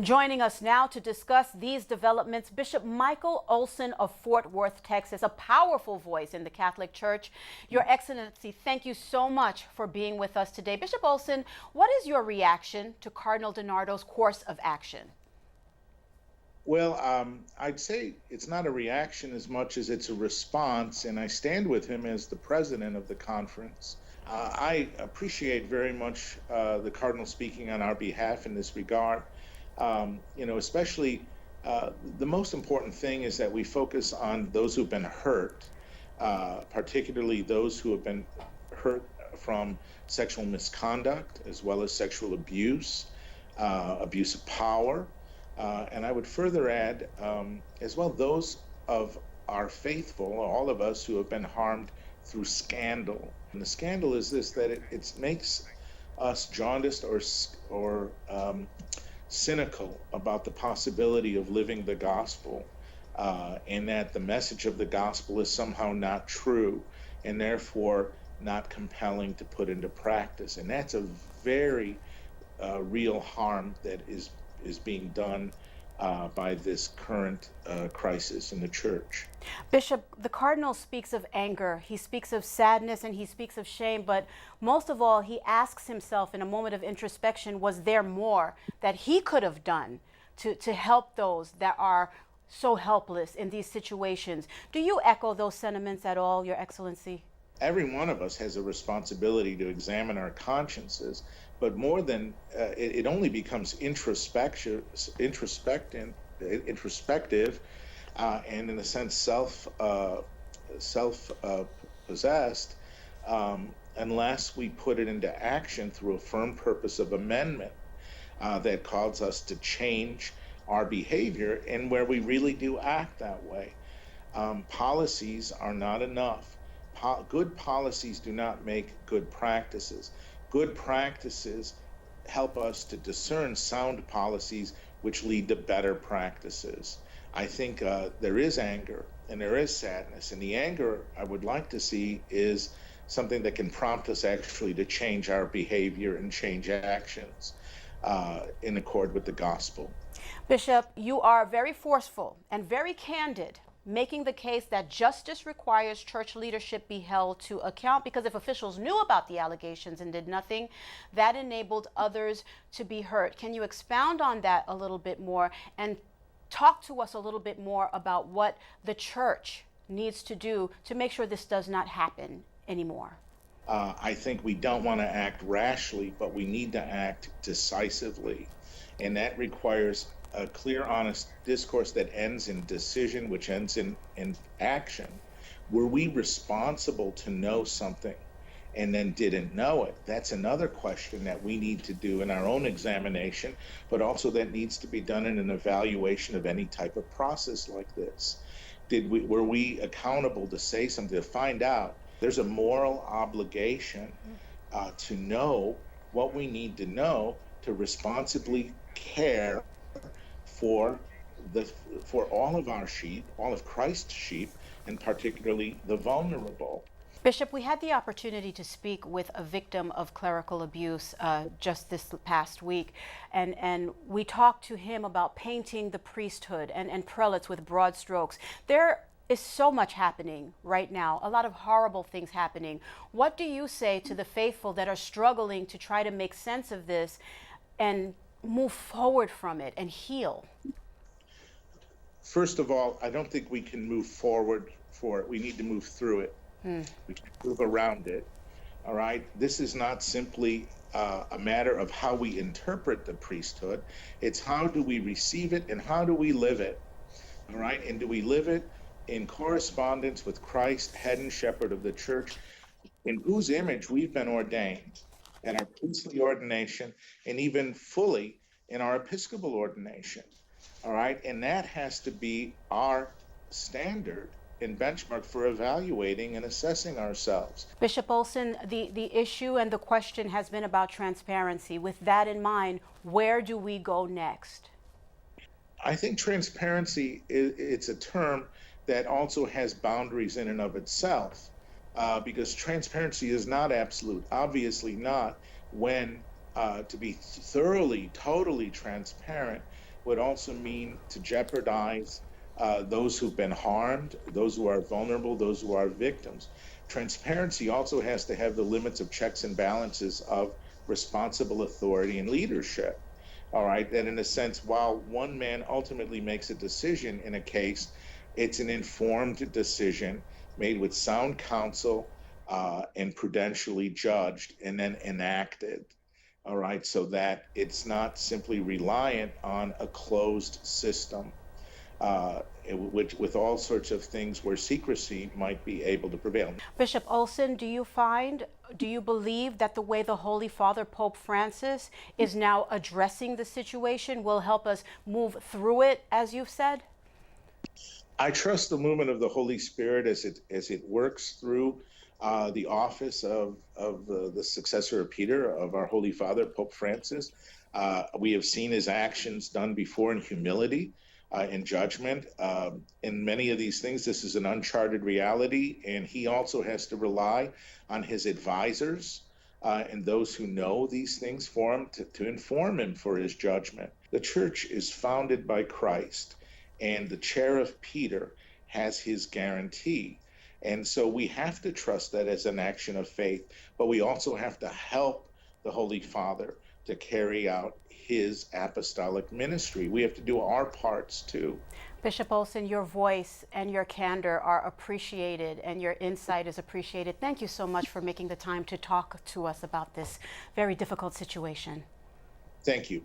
Joining us now to discuss these developments, Bishop Michael Olson of Fort Worth, Texas, a powerful voice in the Catholic Church. Your Excellency, thank you so much for being with us today. Bishop Olson, what is your reaction to Cardinal DiNardo's course of action? Well, I'd say it's not a reaction as much as it's a response, and I stand with him as the president of the conference. I appreciate very much the Cardinal speaking on our behalf in this regard. Especially the most important thing is that we focus on those who've been hurt, particularly those who have been hurt from sexual misconduct as well as sexual abuse, abuse of power. And I would further add as well those of our faithful, all of us who have been harmed through scandal. And the scandal is this, that it makes us jaundiced or cynical about the possibility of living the gospel, and that the message of the gospel is somehow not true and therefore not compelling to put into practice. And that's a very real harm that is being done by this current crisis in the church. Bishop, the Cardinal speaks of anger, he speaks of sadness, and he speaks of shame, but most of all, he asks himself in a moment of introspection, was there more that he could have done to help those that are so helpless in these situations? Do you echo those sentiments at all, Your Excellency? Every one of us has a responsibility to examine our consciences, but more than it only becomes introspective, and in a sense self-possessed, unless we put it into action through a firm purpose of amendment that calls us to change our behavior, and where we really do act that way. Policies are not enough. Good policies do not make good practices. Good practices help us to discern sound policies which lead to better practices. I think there is anger and there is sadness, and the anger I would like to see is something that can prompt us actually to change our behavior and change actions in accord with the gospel. Bishop, you are very forceful and very candid, making the case that justice requires church leadership be held to account, because if officials knew about the allegations and did nothing, that enabled others to be hurt. Can you expound on that a little bit more and talk to us a little bit more about what the church needs to do to make sure this does not happen anymore? I think we don't want to act rashly, but we need to act decisively. And that requires a clear, honest discourse that ends in decision, which ends in action. Were we responsible to know something and then didn't know it? That's another question that we need to do in our own examination, but also that needs to be done in an evaluation of any type of process like this. Were we accountable to say something, to find out? There's a moral obligation to know what we need to know to responsibly care for all of our sheep, all of Christ's sheep, and particularly the vulnerable. Bishop, we had the opportunity to speak with a victim of clerical abuse just this past week, and we talked to him about painting the priesthood and prelates with broad strokes. There is so much happening right now, a lot of horrible things happening. What do you say to the faithful that are struggling to try to make sense of this and move forward from it and heal? First of all, I don't think we can move forward for it. We need to move through it. We can move around it. All right. This is not simply a matter of how we interpret the priesthood. It's how do we receive it and how do we live it? All right. And do we live it in correspondence with Christ, head and shepherd of the church, in whose image we've been ordained, and our priestly ordination, and even fully in our episcopal ordination. All right. And that has to be our standard and benchmark for evaluating and assessing ourselves. Bishop Olson, the issue and the question has been about transparency. With that in mind, where do we go next? I think transparency, it's a term that also has boundaries in and of itself, because transparency is not absolute, obviously not, when to be thoroughly, totally transparent would also mean to jeopardize those who've been harmed, those who are vulnerable, those who are victims. Transparency also has to have the limits of checks and balances of responsible authority and leadership. All right, that in a sense, while one man ultimately makes a decision in a case, it's an informed decision made with sound counsel and prudentially judged and then enacted. All right, so that it's not simply reliant on a closed system, which with all sorts of things where secrecy might be able to prevail. Bishop Olson, do you believe that the way the Holy Father, Pope Francis, is now addressing the situation will help us move through it, as you've said? I trust the movement of the Holy Spirit as it works through the office of the successor of Peter, of our Holy Father, Pope Francis. We have seen his actions done before in humility, in judgment. In many of these things, this is an uncharted reality, and he also has to rely on his advisors and those who know these things for him to inform him for his judgment. The church is founded by Christ, and the chair of Peter has his guarantee. And so we have to trust that as an action of faith, but we also have to help the Holy Father to carry out his apostolic ministry. We have to do our parts too. Bishop Olson, your voice and your candor are appreciated, and your insight is appreciated. Thank you so much for making the time to talk to us about this very difficult situation. Thank you.